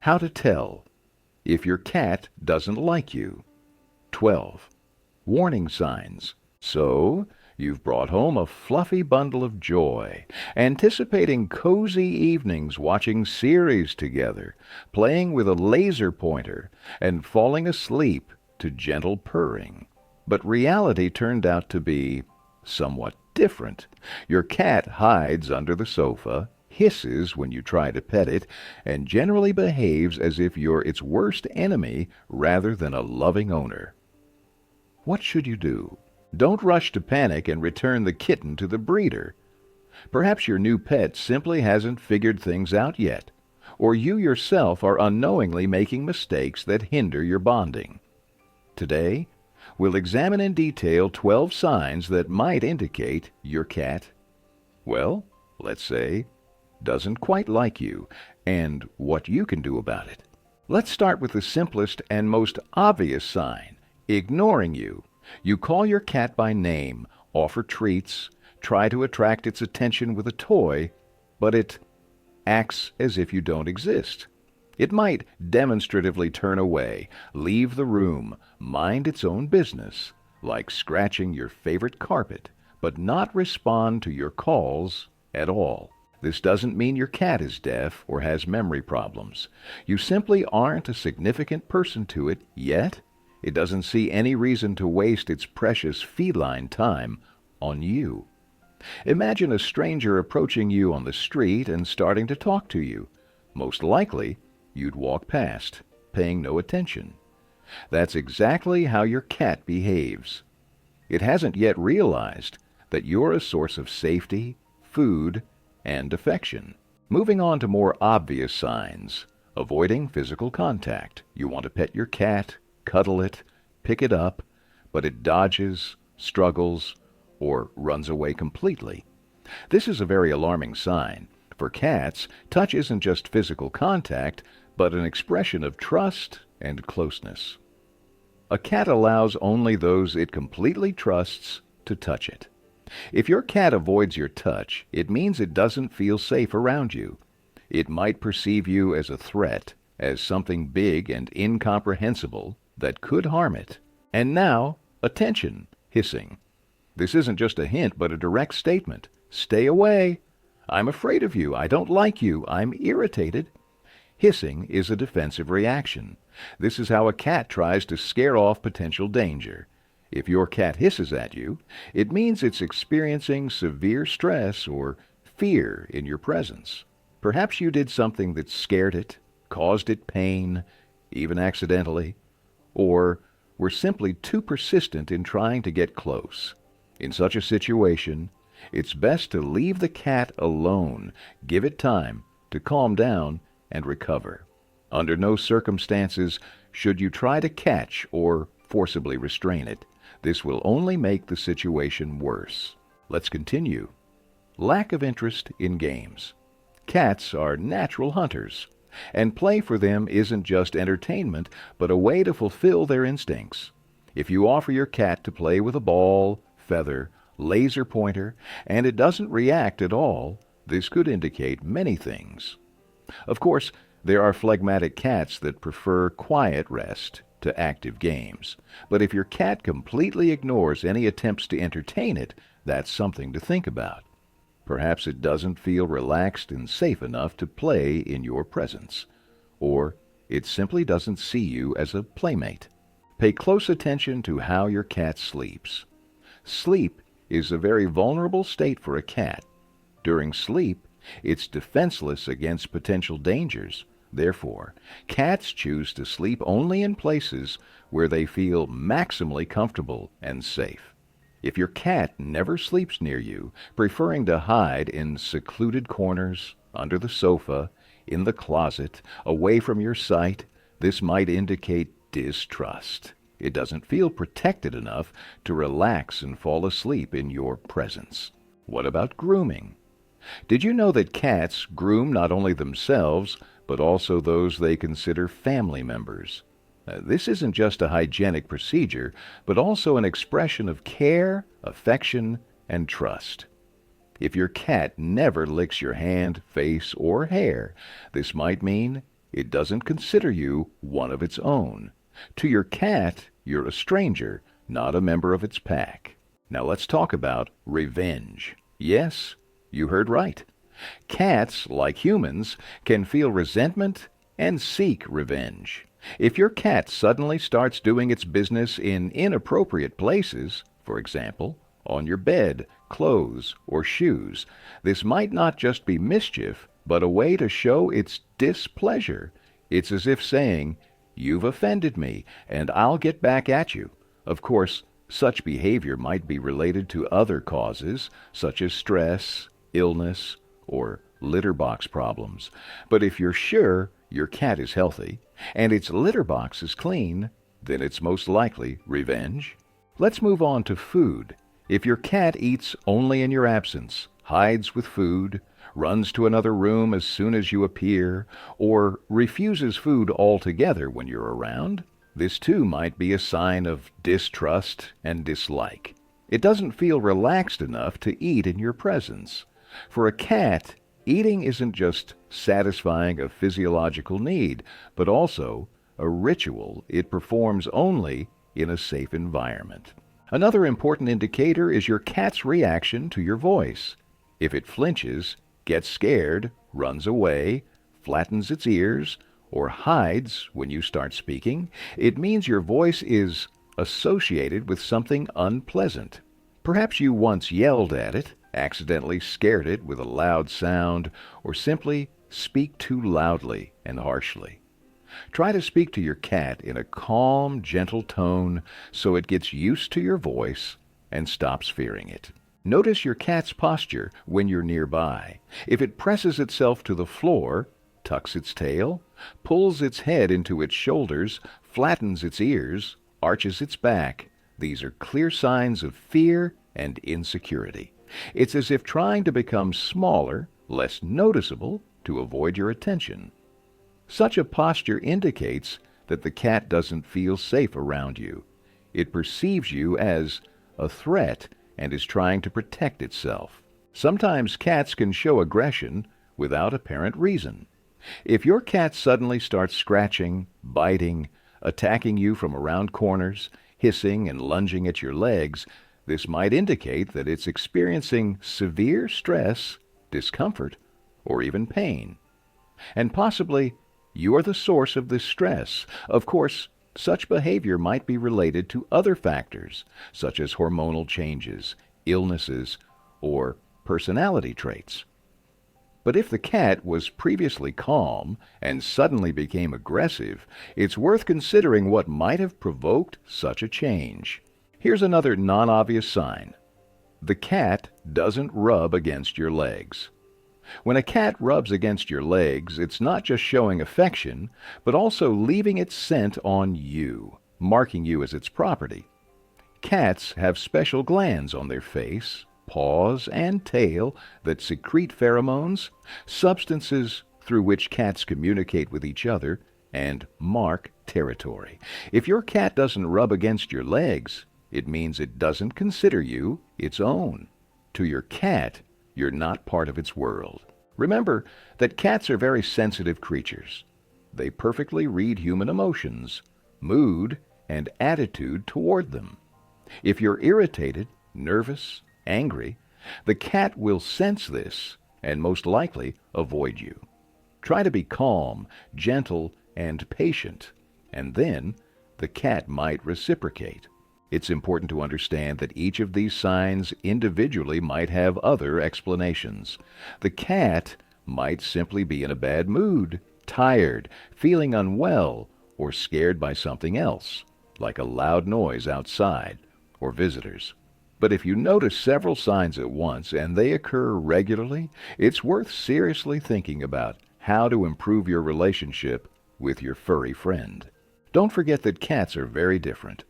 How to tell if your cat doesn't like you. 12. Warning signs. So, you've brought home a fluffy bundle of joy, anticipating cozy evenings watching series together, playing with a laser pointer, and falling asleep to gentle purring. But reality turned out to be somewhat different. Your cat hides under the sofa, hisses when you try to pet it, and generally behaves as if you're its worst enemy rather than a loving owner. What should you do? Don't rush to panic and return the kitten to the breeder. Perhaps your new pet simply hasn't figured things out yet, or you yourself are unknowingly making mistakes that hinder your bonding. Today, we'll examine in detail 12 signs that might indicate your cat, well, let's say, doesn't quite like you, and what you can do about it. Let's start with the simplest and most obvious sign, ignoring you. You call your cat by name, offer treats, try to attract its attention with a toy, but it acts as if you don't exist. It might demonstratively turn away, leave the room, mind its own business, like scratching your favorite carpet, but not respond to your calls at all. This doesn't mean your cat is deaf or has memory problems. You simply aren't a significant person to it yet. It doesn't see any reason to waste its precious feline time on you. Imagine a stranger approaching you on the street and starting to talk to you. Most likely, you'd walk past, paying no attention. That's exactly how your cat behaves. It hasn't yet realized that you're a source of safety, food, and affection. Moving on to more obvious signs. Avoiding physical contact. You want to pet your cat, cuddle it, pick it up, but it dodges, struggles, or runs away completely. This is a very alarming sign. For cats, touch isn't just physical contact, but an expression of trust and closeness. A cat allows only those it completely trusts to touch it. If your cat avoids your touch, it means it doesn't feel safe around you. It might perceive you as a threat, as something big and incomprehensible that could harm it. And now, attention, hissing. This isn't just a hint, but a direct statement. Stay away. I'm afraid of you. I don't like you. I'm irritated. Hissing is a defensive reaction. This is how a cat tries to scare off potential danger. If your cat hisses at you, it means it's experiencing severe stress or fear in your presence. Perhaps you did something that scared it, caused it pain, even accidentally, or were simply too persistent in trying to get close. In such a situation, it's best to leave the cat alone, give it time to calm down and recover. Under no circumstances should you try to catch or forcibly restrain it. This will only make the situation worse. Let's continue. Lack of interest in games. Cats are natural hunters, and play for them isn't just entertainment, but a way to fulfill their instincts. If you offer your cat to play with a ball, feather, laser pointer, and it doesn't react at all, this could indicate many things. Of course, there are phlegmatic cats that prefer quiet rest to active games. But if your cat completely ignores any attempts to entertain it, that's something to think about. Perhaps it doesn't feel relaxed and safe enough to play in your presence. Or it simply doesn't see you as a playmate. Pay close attention to how your cat sleeps. Sleep is a very vulnerable state for a cat. During sleep, it's defenseless against potential dangers. Therefore, cats choose to sleep only in places where they feel maximally comfortable and safe. If your cat never sleeps near you, preferring to hide in secluded corners, under the sofa, in the closet, away from your sight, this might indicate distrust. It doesn't feel protected enough to relax and fall asleep in your presence. What about grooming? Did you know that cats groom not only themselves, but also those they consider family members? This isn't just a hygienic procedure, but also an expression of care, affection, and trust. If your cat never licks your hand, face, or hair, this might mean it doesn't consider you one of its own. To your cat, you're a stranger, not a member of its pack. Now let's talk about revenge. Yes, you heard right. Cats, like humans, can feel resentment and seek revenge. If your cat suddenly starts doing its business in inappropriate places, for example, on your bed, clothes, or shoes, this might not just be mischief, but a way to show its displeasure. It's as if saying, "You've offended me, and I'll get back at you." Of course, such behavior might be related to other causes, such as stress, illness, or litter box problems. But if you're sure your cat is healthy and its litter box is clean, then it's most likely revenge. Let's move on to food. If your cat eats only in your absence, hides with food, runs to another room as soon as you appear, or refuses food altogether when you're around, this too might be a sign of distrust and dislike. It doesn't feel relaxed enough to eat in your presence. For a cat, eating isn't just satisfying a physiological need, but also a ritual it performs only in a safe environment. Another important indicator is your cat's reaction to your voice. If it flinches, gets scared, runs away, flattens its ears, or hides when you start speaking, it means your voice is associated with something unpleasant. Perhaps you once yelled at it, accidentally scared it with a loud sound, or simply speak too loudly and harshly. Try to speak to your cat in a calm, gentle tone so it gets used to your voice and stops fearing it. Notice your cat's posture when you're nearby. If it presses itself to the floor, tucks its tail, pulls its head into its shoulders, flattens its ears, arches its back, these are clear signs of fear and insecurity. It's as if trying to become smaller, less noticeable, to avoid your attention. Such a posture indicates that the cat doesn't feel safe around you. It perceives you as a threat and is trying to protect itself. Sometimes cats can show aggression without apparent reason. If your cat suddenly starts scratching, biting, attacking you from around corners, hissing and lunging at your legs, this might indicate that it's experiencing severe stress, discomfort, or even pain. And possibly you are the source of this stress. Of course, such behavior might be related to other factors, such as hormonal changes, illnesses, or personality traits. But if the cat was previously calm and suddenly became aggressive, it's worth considering what might have provoked such a change. Here's another non-obvious sign. The cat doesn't rub against your legs. When a cat rubs against your legs, it's not just showing affection, but also leaving its scent on you, marking you as its property. Cats have special glands on their face, paws, and tail that secrete pheromones, substances through which cats communicate with each other and mark territory. If your cat doesn't rub against your legs, it means it doesn't consider you its own. To your cat, you're not part of its world. Remember that cats are very sensitive creatures. They perfectly read human emotions, mood, and attitude toward them. If you're irritated, nervous, angry, the cat will sense this and most likely avoid you. Try to be calm, gentle, and patient, and then the cat might reciprocate. It's important to understand that each of these signs individually might have other explanations. The cat might simply be in a bad mood, tired, feeling unwell, or scared by something else, like a loud noise outside or visitors. But if you notice several signs at once and they occur regularly, it's worth seriously thinking about how to improve your relationship with your furry friend. Don't forget that cats are very different.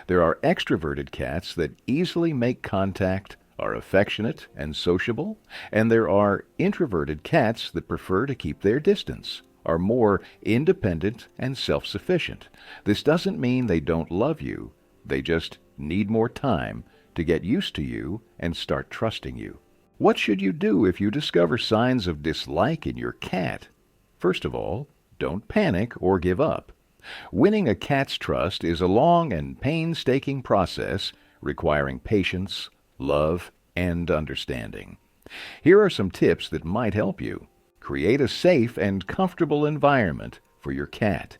There are extroverted cats that easily make contact, are affectionate and sociable, and there are introverted cats that prefer to keep their distance, are more independent and self-sufficient. This doesn't mean they don't love you. They just need more time to get used to you and start trusting you. What should you do if you discover signs of dislike in your cat? First of all, Don't panic or give up. Winning a cat's trust is a long and painstaking process requiring patience, love, and understanding. Here are some tips that might help you. Create a safe and comfortable environment for your cat.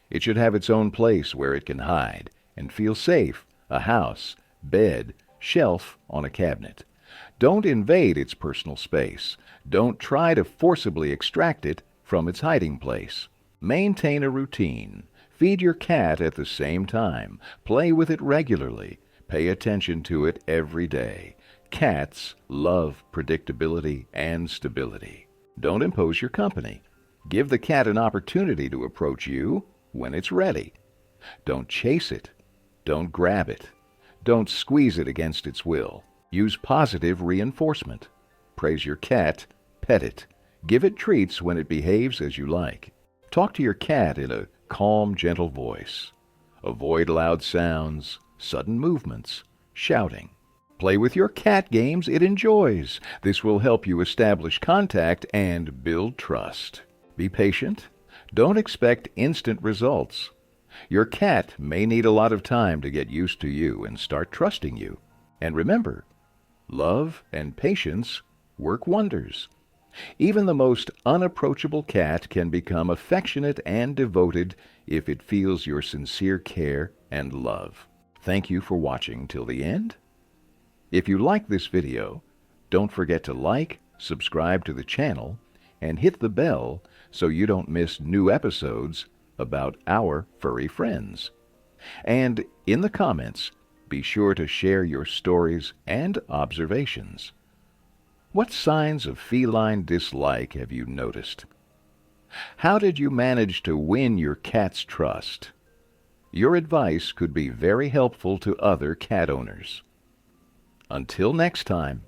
It should have its own place where it can hide and feel safe, a house, bed, shelf on a cabinet. Don't invade its personal space. Don't try to forcibly extract it from its hiding place. Maintain a routine. Feed your cat at the same time. Play with it regularly. Pay attention to it every day. Cats love predictability and stability. Don't impose your company. Give the cat an opportunity to approach you when it's ready. Don't chase it. Don't grab it. Don't squeeze it against its will. Use positive reinforcement. Praise your cat. Pet it. Give it treats when it behaves as you like. Talk to your cat in a calm, gentle voice. Avoid loud sounds, sudden movements, shouting. Play with your cat games it enjoys. This will help you establish contact and build trust. Be patient. Don't expect instant results. Your cat may need a lot of time to get used to you and start trusting you. And remember, love and patience work wonders. Even the most unapproachable cat can become affectionate and devoted if it feels your sincere care and love. Thank you for watching till the end. If you like this video, don't forget to like, subscribe to the channel, and hit the bell so you don't miss new episodes about our furry friends. And in the comments, be sure to share your stories and observations. What signs of feline dislike have you noticed? How did you manage to win your cat's trust? Your advice could be very helpful to other cat owners. Until next time.